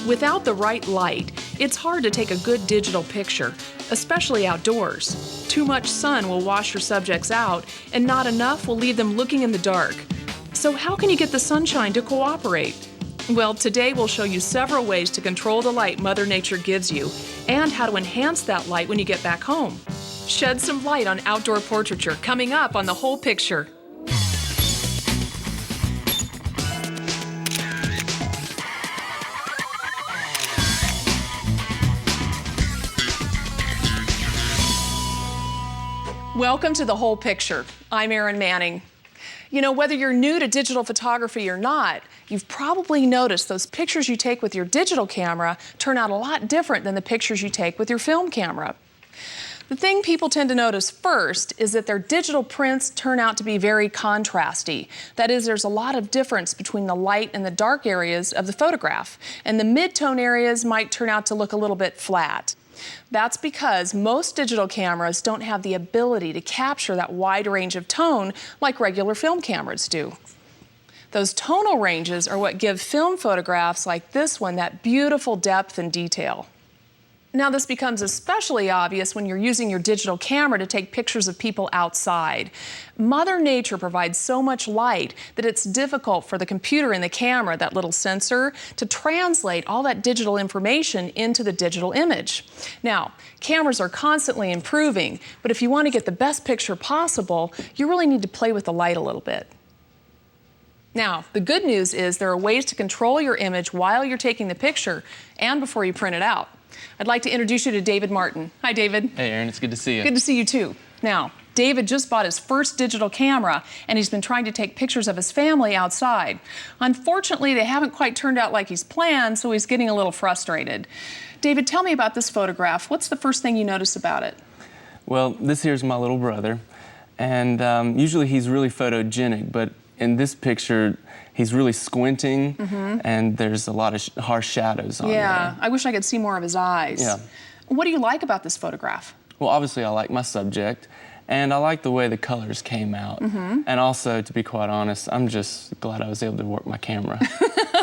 Without the right light, it's hard to take a good digital picture, especially outdoors. Too much sun will wash your subjects out, and not enough will leave them looking in the dark. So how can you get the sunshine to cooperate? Well, today we'll show you several ways to control the light Mother Nature gives you, and how to enhance that light when you get back home. Shed some light on outdoor portraiture, coming up on The Whole Picture. Welcome to The Whole Picture. I'm ERIN Manning. You know, whether you're new to digital photography or not, you've probably noticed those pictures you take with your digital camera turn out a lot different than the pictures you take with your film camera. The thing people tend to notice first is that their digital prints turn out to be very contrasty. That is, there's a lot of difference between the light and the dark areas of the photograph, and the mid-tone areas might turn out to look a little bit flat. That's because most digital cameras don't have the ability to capture that wide range of tone like regular film cameras do. Those tonal ranges are what give film photographs like this one that beautiful depth and detail. Now, this becomes especially obvious when you're using your digital camera to take pictures of people outside. Mother Nature provides so much light that it's difficult for the computer in the camera, that little sensor, to translate all that digital information into the digital image. Now, cameras are constantly improving, but if you want to get the best picture possible, you really need to play with the light a little bit. Now, the good news is there are ways to control your image while you're taking the picture and before you print it out. I'd like to introduce you to David Martin. Hi, David. Hey, ERIN, it's good to see you. Good to see you, too. Now, David just bought his first digital camera, and he's been trying to take pictures of his family outside. Unfortunately, they haven't quite turned out like he's planned, so he's getting a little frustrated. David, tell me about this photograph. What's the first thing you notice about it? Well, this here's my little brother, and usually he's really photogenic, but in this picture, he's really squinting, and there's a lot of harsh shadows on there. Yeah, I wish I could see more of his eyes. Yeah. What do you like about this photograph? Well, obviously I like my subject, and I like the way the colors came out. And also, to be quite honest, I'm just glad I was able to work my camera.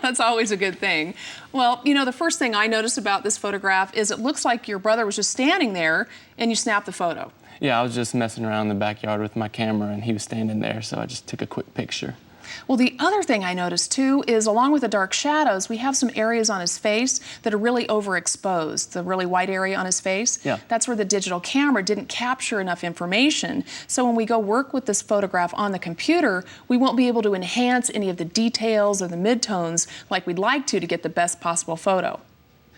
That's always a good thing. Well, you know, the first thing I noticed about this photograph is it looks like your brother was just standing there and you snapped the photo. Yeah, I was just messing around in the backyard with my camera, and he was standing there, so I just took a quick picture. Well, the other thing I noticed, too, is along with the dark shadows, we have some areas on his face that are really overexposed, the really white area on his face. Yeah. That's where the digital camera didn't capture enough information. So when we go work with this photograph on the computer, we won't be able to enhance any of the details or the midtones like we'd like to get the best possible photo.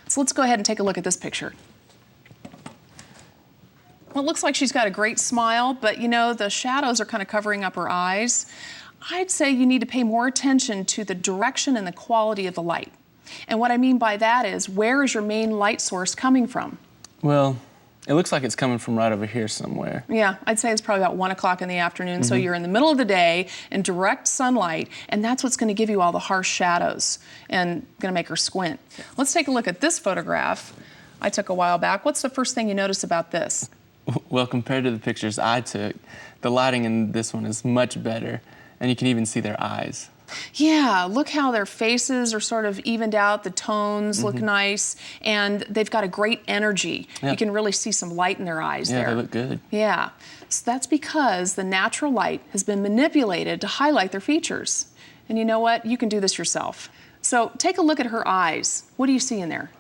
So let's go ahead and take a look at this picture. Well, it looks like she's got a great smile, but you know, the shadows are kind of covering up her eyes. I'd say you need to pay more attention to the direction and the quality of the light. And what I mean by that is, where is your main light source coming from? Well, it looks like it's coming from right over here somewhere. Yeah, I'd say it's probably about 1 o'clock in the afternoon, so you're in the middle of the day in direct sunlight, and that's what's going to give you all the harsh shadows and going to make her squint. Let's take a look at this photograph I took a while back. What's the first thing you notice about this? Well, compared to the pictures I took, the lighting in this one is much better, and you can even see their eyes. Yeah, look how their faces are sort of evened out, the tones look nice, and they've got a great energy. Yeah. You can really see some light in their eyes there. Yeah, they look good. Yeah, so that's because the natural light has been manipulated to highlight their features. And you know what? You can do this yourself. So take a look at her eyes. What do you see in there?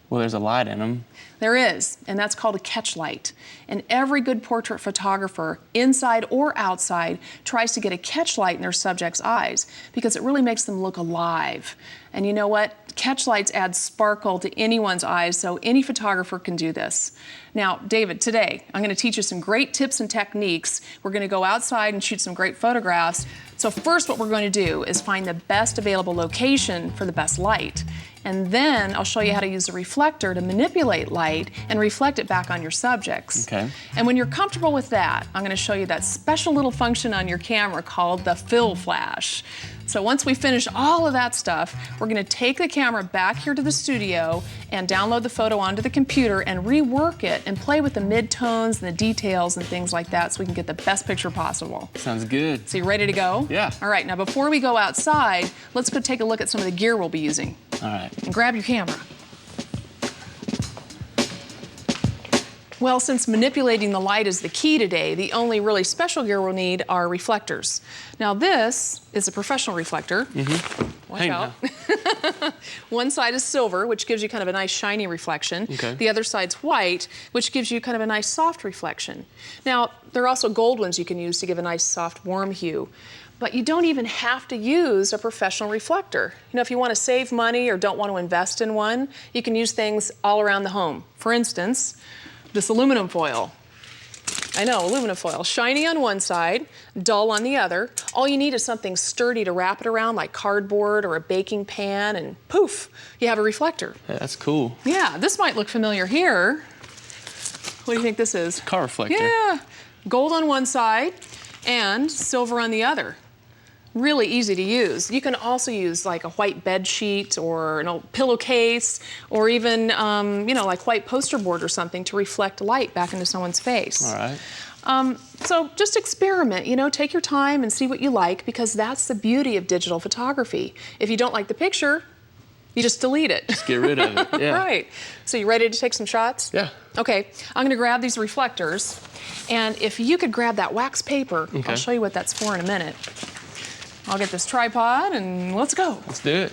Well, there's a light in them. There is, and that's called a catch light. And every good portrait photographer, inside or outside, tries to get a catch light in their subject's eyes because it really makes them look alive. And you know what? Catch lights add sparkle to anyone's eyes, so any photographer can do this. Now, David, today I'm going to teach you some great tips and techniques. We're going to go outside and shoot some great photographs. So first, what we're going to do is find the best available location for the best light. And then I'll show you how to use a reflector to manipulate light and reflect it back on your subjects. Okay. And when you're comfortable with that, I'm going to show you that special little function on your camera called the fill flash. So once we finish all of that stuff, we're going to take the camera back here to the studio and download the photo onto the computer and rework it and play with the midtones and the details and things like that so we can get the best picture possible. Sounds good. So you ready to go? Yeah. All right, now before we go outside, let's go take a look at some of the gear we'll be using. All right. And grab your camera. Well, since manipulating the light is the key today, the only really special gear we'll need are reflectors. Now this is a professional reflector. Watch out. One side is silver, which gives you kind of a nice shiny reflection. Okay. The other side's white, which gives you kind of a nice soft reflection. Now, there are also gold ones you can use to give a nice soft warm hue. But you don't even have to use a professional reflector. You know, if you want to save money or don't want to invest in one, you can use things all around the home. For instance, this aluminum foil. I know, aluminum foil. Shiny on one side, dull on the other. All you need is something sturdy to wrap it around, like cardboard or a baking pan, and poof, you have a reflector. Yeah, that's cool. Yeah, this might look familiar here. What do you think this is? Car reflector. Yeah, gold on one side and silver on the other. Really easy to use. You can also use like a white bed sheet or an old pillowcase or even, you know, like white poster board or something to reflect light back into someone's face. All right. So just experiment, you know, take your time and see what you like, because that's the beauty of digital photography. If you don't like the picture, you just delete it. Just get rid of it, yeah. Right. So you ready to take some shots? Yeah. Okay, I'm gonna grab these reflectors, and if you could grab that wax paper, Okay. I'll show you what that's for in a minute. I'll get this tripod and let's go. Let's do it.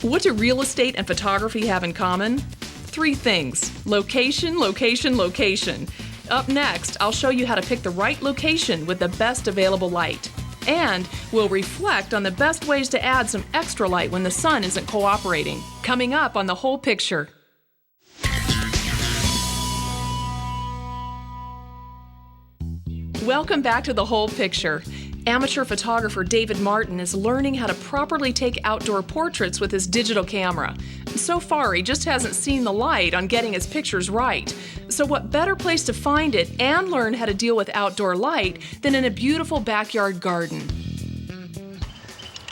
What do real estate and photography have in common? 3 things: location, location, location. Up next, I'll show you how to pick the right location with the best available light. And we'll reflect on the best ways to add some extra light when the sun isn't cooperating. Coming up on The Whole Picture. Welcome back to The Whole Picture. Amateur photographer David Martin is learning how to properly take outdoor portraits with his digital camera. So far, he just hasn't seen the light on getting his pictures right. So what better place to find it and learn how to deal with outdoor light than in a beautiful backyard garden?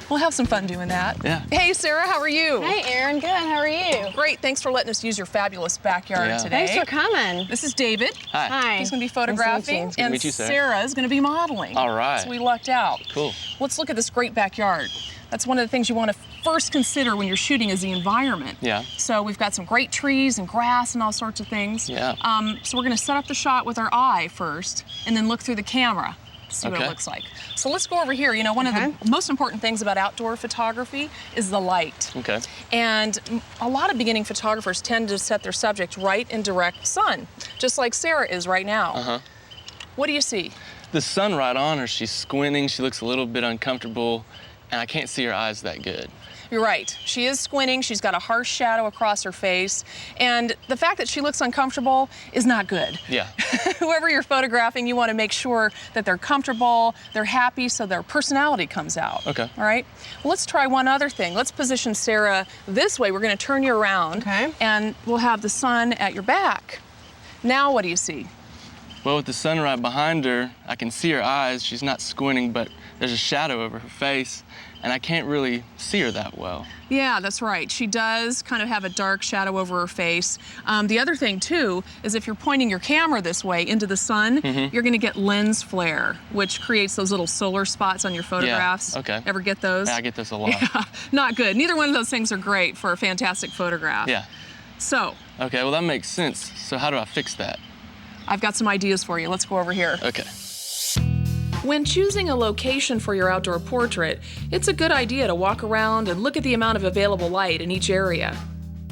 We'll have some fun doing that. Yeah. Hey, Sarah, how are you? Hey, Erin, good. How are you? Great. Thanks for letting us use your fabulous backyard Yeah. today. Thanks for coming. This is David. Hi. Hi. He's going to be Nice to meet photographing, you. to and meet you, Sarah. Sarah is going to be modeling. All right. So we lucked out. Cool. Let's look at this great backyard. That's one of the things you want to first consider when you're shooting is the environment. Yeah. So we've got some great trees and grass and all sorts of things. Yeah. So we're going to set up the shot with our eye first, and then look through the camera. See what it Okay. looks like. So let's go over here. You know, one of the most important things about outdoor photography is the light. Okay. And a lot of beginning photographers tend to set their subject right in direct sun, just like Sarah is right now. Uh-huh. What do you see? The sun right on her, she's squinting, she looks a little bit uncomfortable, and I can't see her eyes that good. You're right. She is squinting. She's got a harsh shadow across her face. And the fact that she looks uncomfortable is not good. Yeah. Whoever you're photographing, you want to make sure that they're comfortable, they're happy, so their personality comes out. Okay. All right? Well, let's try one other thing. Let's position Sarah this way. We're going to turn you around. Okay. And we'll have the sun at your back. Now what do you see? Well, with the sun right behind her, I can see her eyes. She's not squinting, but there's a shadow over her face, and I can't really see her that well. Yeah, that's right. She does kind of have a dark shadow over her face. The other thing, too, is if you're pointing your camera this way into the sun, you're going to get lens flare, which creates those little solar spots on your photographs. okay. Ever get those? Yeah, I get this a lot. Yeah, not good. Neither one of those things are great for a fantastic photograph. Yeah. So, Okay, well, that makes sense. So how do I fix that? I've got some ideas for you. Let's go over here. Okay. When choosing a location for your outdoor portrait, it's a good idea to walk around and look at the amount of available light in each area.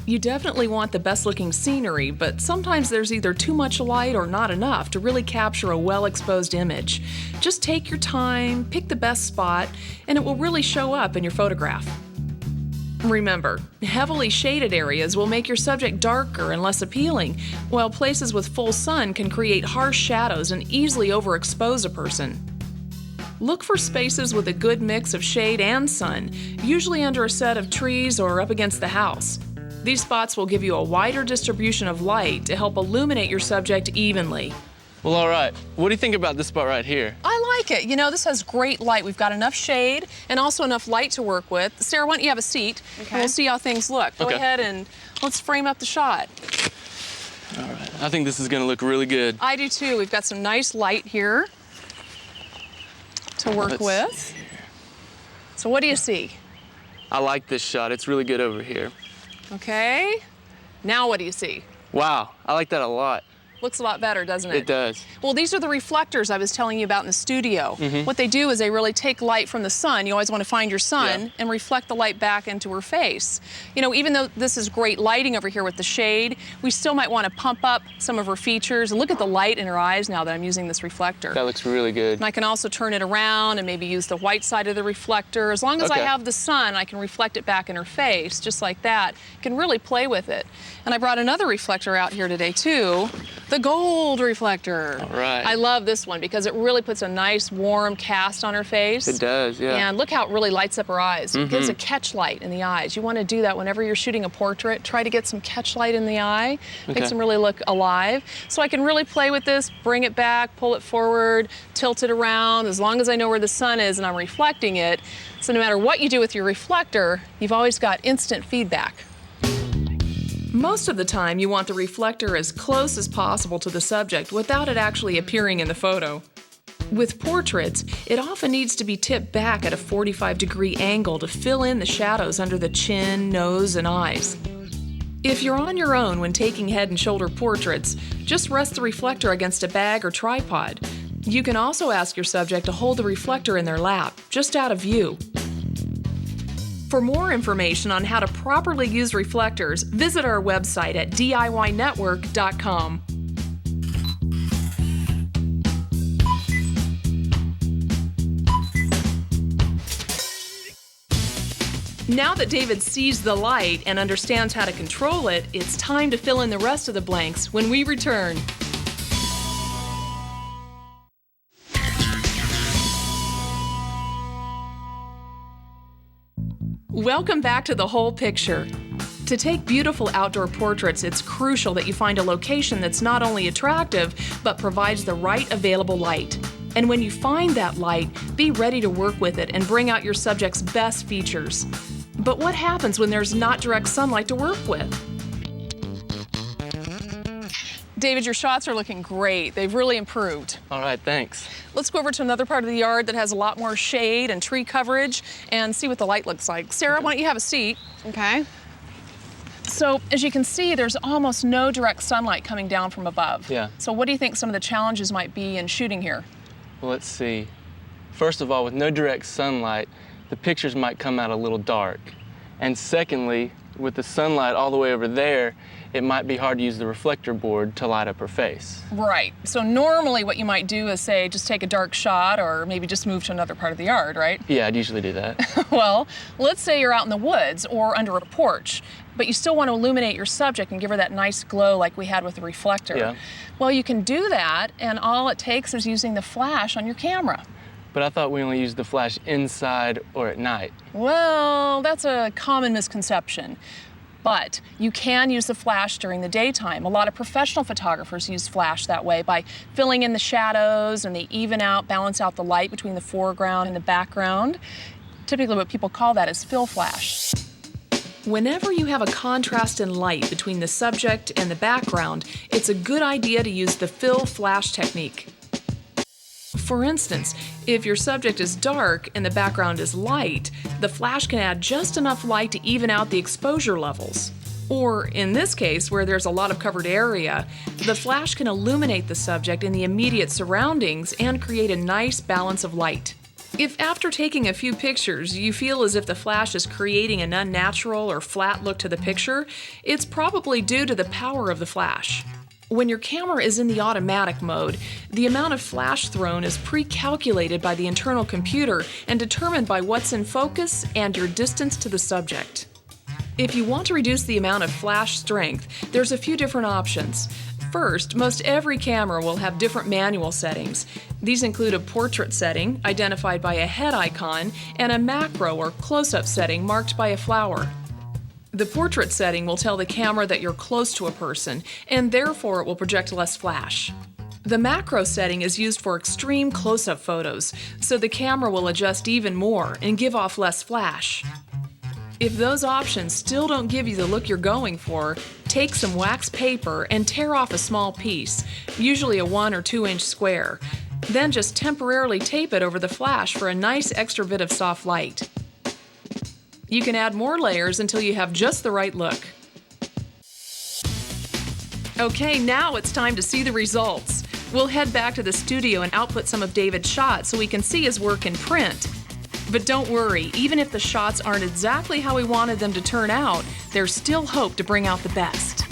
You definitely want the best looking scenery, but sometimes there's either too much light or not enough to really capture a well-exposed image. Just take your time, pick the best spot, and it will really show up in your photograph. Remember, heavily shaded areas will make your subject darker and less appealing, while places with full sun can create harsh shadows and easily overexpose a person. Look for spaces with a good mix of shade and sun, usually under a set of trees or up against the house. These spots will give you a wider distribution of light to help illuminate your subject evenly. Well, all right. What do you think about this spot right here? I like it. You know, this has great light. We've got enough shade and also enough light to work with. Sarah, why don't you have a seat? Okay. And we'll see how things look. Go Okay. ahead and let's frame up the shot. All right. I think this is going to look really good. I do too. We've got some nice light here to work Let's with. see here. So what do you see? I like this shot. It's really good over here. Okay. Now what do you see? Wow, I like that a lot. Looks a lot better, doesn't it? It does. Well, these are the reflectors I was telling you about in the studio. What they do is they really take light from the sun. You always want to find your sun and reflect the light back into her face. You know, even though this is great lighting over here with the shade, we still might want to pump up some of her features. And look at the light in her eyes now that I'm using this reflector. That looks really good. And I can also turn it around and maybe use the white side of the reflector. As long as I have the sun, I can reflect it back in her face, just like that. You can really play with it. And I brought another reflector out here today, too. The gold reflector. All right. I love this one because it really puts a nice warm cast on her face. It does, yeah. And look how it really lights up her eyes. It gives a catch light in the eyes. You want to do that whenever you're shooting a portrait. Try to get some catch light in the eye. Makes them really look alive. So I can really play with this, bring it back, pull it forward, tilt it around, as long as I know where the sun is and I'm reflecting it. So no matter what you do with your reflector, you've always got instant feedback. Most of the time, you want the reflector as close as possible to the subject without it actually appearing in the photo. With portraits, it often needs to be tipped back at a 45-degree angle to fill in the shadows under the chin, nose, and eyes. If you're on your own when taking head and shoulder portraits, just rest the reflector against a bag or tripod. You can also ask your subject to hold the reflector in their lap, just out of view. For more information on how to properly use reflectors, visit our website at DIYnetwork.com. Now that David sees the light and understands how to control it, it's time to fill in the rest of the blanks when we return. Welcome back to The Whole Picture. To take beautiful outdoor portraits, it's crucial that you find a location that's not only attractive, but provides the right available light. And when you find that light, be ready to work with it and bring out your subject's best features. But what happens when there's not direct sunlight to work with? David, your shots are looking great. They've really improved. All right, thanks. Let's go over to another part of the yard that has a lot more shade and tree coverage and see what the light looks like. Sarah, why don't you have a seat? Okay. So, as you can see, there's almost no direct sunlight coming down from above. Yeah. So what do you think some of the challenges might be in shooting here? Well, let's see. First of all, with no direct sunlight, the pictures might come out a little dark. And secondly, with the sunlight all the way over there, it might be hard to use the reflector board to light up her face. Right. So normally what you might do is say, just take a dark shot or maybe just move to another part of the yard, right? Yeah, I'd usually do that. Well, let's say you're out in the woods or under a porch, but you still want to illuminate your subject and give her that nice glow like we had with the reflector. Yeah. Well, you can do that, and all it takes is using the flash on your camera. But I thought we only used the flash inside or at night. Well, that's a common misconception. But you can use the flash during the daytime. A lot of professional photographers use flash that way by filling in the shadows, and they even out, balance out the light between the foreground and the background. Typically what people call that is fill flash. Whenever you have a contrast in light between the subject and the background, it's a good idea to use the fill flash technique. For instance, if your subject is dark and the background is light, the flash can add just enough light to even out the exposure levels. Or, in this case, where there's a lot of covered area, the flash can illuminate the subject in the immediate surroundings and create a nice balance of light. If after taking a few pictures you feel as if the flash is creating an unnatural or flat look to the picture, it's probably due to the power of the flash. When your camera is in the automatic mode, the amount of flash thrown is pre-calculated by the internal computer and determined by what's in focus and your distance to the subject. If you want to reduce the amount of flash strength, there's a few different options. First, most every camera will have different manual settings. These include a portrait setting, identified by a head icon, and a macro or close-up setting marked by a flower. The portrait setting will tell the camera that you're close to a person, and therefore it will project less flash. The macro setting is used for extreme close-up photos, so the camera will adjust even more and give off less flash. If those options still don't give you the look you're going for, take some wax paper and tear off a small piece, usually a 1 or 2 inch square. Then just temporarily tape it over the flash for a nice extra bit of soft light. You can add more layers until you have just the right look. Okay, now it's time to see the results. We'll head back to the studio and output some of David's shots so we can see his work in print. But don't worry, even if the shots aren't exactly how we wanted them to turn out, there's still hope to bring out the best.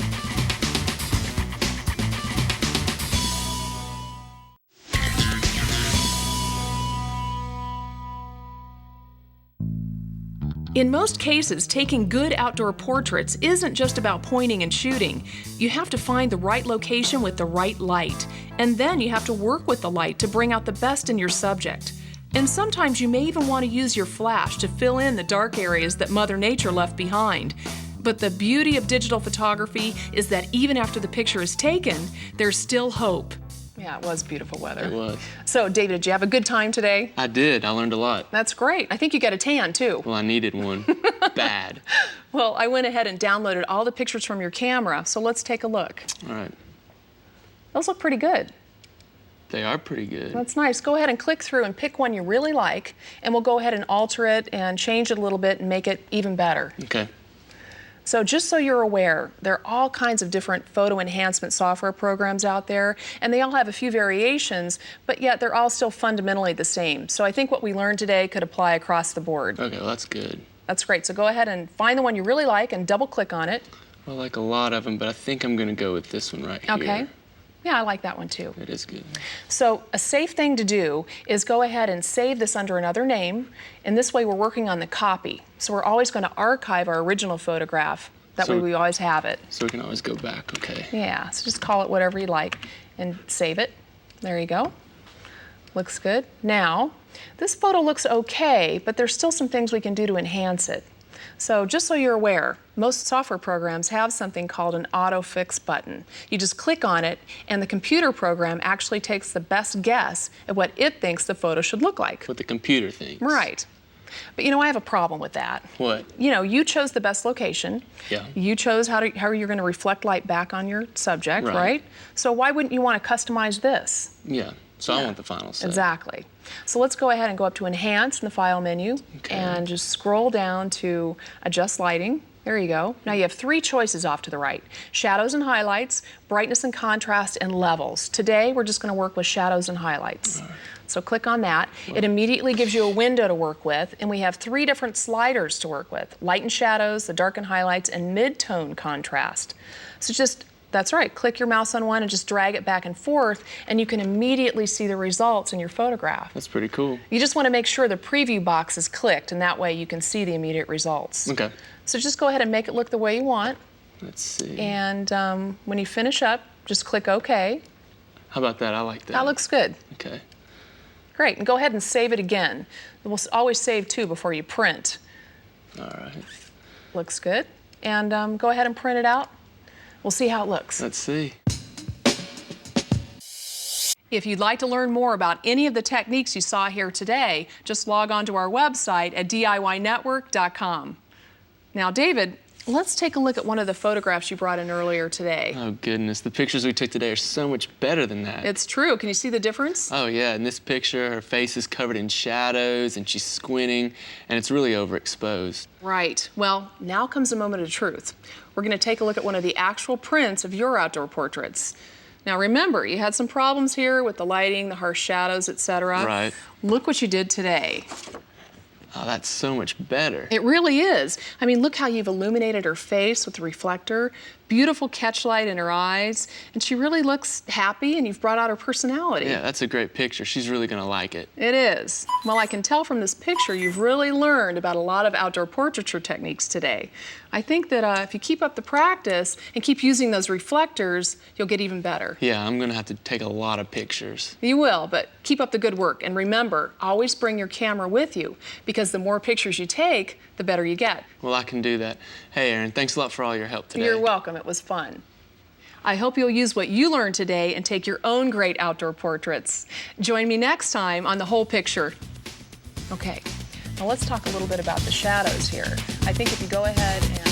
In most cases, taking good outdoor portraits isn't just about pointing and shooting. You have to find the right location with the right light, and then you have to work with the light to bring out the best in your subject. And sometimes you may even want to use your flash to fill in the dark areas that Mother Nature left behind. But the beauty of digital photography is that even after the picture is taken, there's still hope. Yeah, it was beautiful weather. It was. So, David, did you have a good time today? I did. I learned a lot. That's great. I think you got a tan, too. Well, I needed one. Bad. Well, I went ahead and downloaded all the pictures from your camera, so let's take a look. All right. Those look pretty good. They are pretty good. That's nice. Go ahead and click through and pick one you really like, and we'll go ahead and alter it and change it a little bit and make it even better. Okay. So just so you're aware, there are all kinds of different photo enhancement software programs out there, and they all have a few variations, but yet they're all still fundamentally the same. So I think what we learned today could apply across the board. Okay, well, that's good. That's great. So go ahead and find the one you really like and double click on it. Well, I like a lot of them, but I think I'm going to go with this one right here. Okay. Yeah, I like that one too. It is good. So a safe thing to do is go ahead and save this under another name, and this way we're working on the copy. So we're always going to archive our original photograph. That way we always have it. So we can always go back, okay. Yeah, so just call it whatever you like and save it. There you go. Looks good. Now, this photo looks okay, but there's still some things we can do to enhance it. So just so you're aware, most software programs have something called an auto fix button. You just click on it, and the computer program actually takes the best guess at what it thinks the photo should look like. What the computer thinks. Right. But you know, I have a problem with that. What? You know, you chose the best location. Yeah. You chose how you're going to reflect light back on your subject, right? So why wouldn't you want to customize this? Yeah. So I want the final set. Exactly. So let's go ahead and go up to Enhance in the File menu and just scroll down to Adjust Lighting. There you go. Now you have three choices off to the right: shadows and highlights, brightness and contrast, and levels. Today we're just going to work with shadows and highlights. So click on that. It immediately gives you a window to work with, and we have three different sliders to work with: light and shadows, the dark and highlights, and mid-tone contrast. So just that's right. Click your mouse on one and just drag it back and forth, and you can immediately see the results in your photograph. That's pretty cool. You just want to make sure the preview box is clicked, and that way you can see the immediate results. Okay. So just go ahead and make it look the way you want. Let's see. And when you finish up, just click OK. How about that? I like that. That looks good. Okay. Great. And go ahead and save it again. We'll always save too before you print. All right. Looks good. And go ahead and print it out. We'll see how it looks. Let's see. If you'd like to learn more about any of the techniques you saw here today, just log on to our website at DIYnetwork.com. Now, David, let's take a look at one of the photographs you brought in earlier today. Oh, goodness. The pictures we took today are so much better than that. It's true. Can you see the difference? Oh, yeah. In this picture, her face is covered in shadows, and she's squinting, and it's really overexposed. Right. Well, now comes a moment of truth. We're going to take a look at one of the actual prints of your outdoor portraits. Now, remember, you had some problems here with the lighting, the harsh shadows, etc. Right. Look what you did today. Oh, that's so much better. It really is. I mean, look how you've illuminated her face with the reflector, beautiful catchlight in her eyes, and she really looks happy, and you've brought out her personality. Yeah, that's a great picture. She's really going to like it. It is. Well, I can tell from this picture you've really learned about a lot of outdoor portraiture techniques today. I think that if you keep up the practice and keep using those reflectors, you'll get even better. Yeah, I'm going to have to take a lot of pictures. You will, but keep up the good work. And remember, always bring your camera with you, because the more pictures you take, the better you get. Well, I can do that. Hey, Erin, thanks a lot for all your help today. You're welcome. It was fun. I hope you'll use what you learned today and take your own great outdoor portraits. Join me next time on The Whole Picture. Okay, now let's talk a little bit about the shadows here. I think if you go ahead and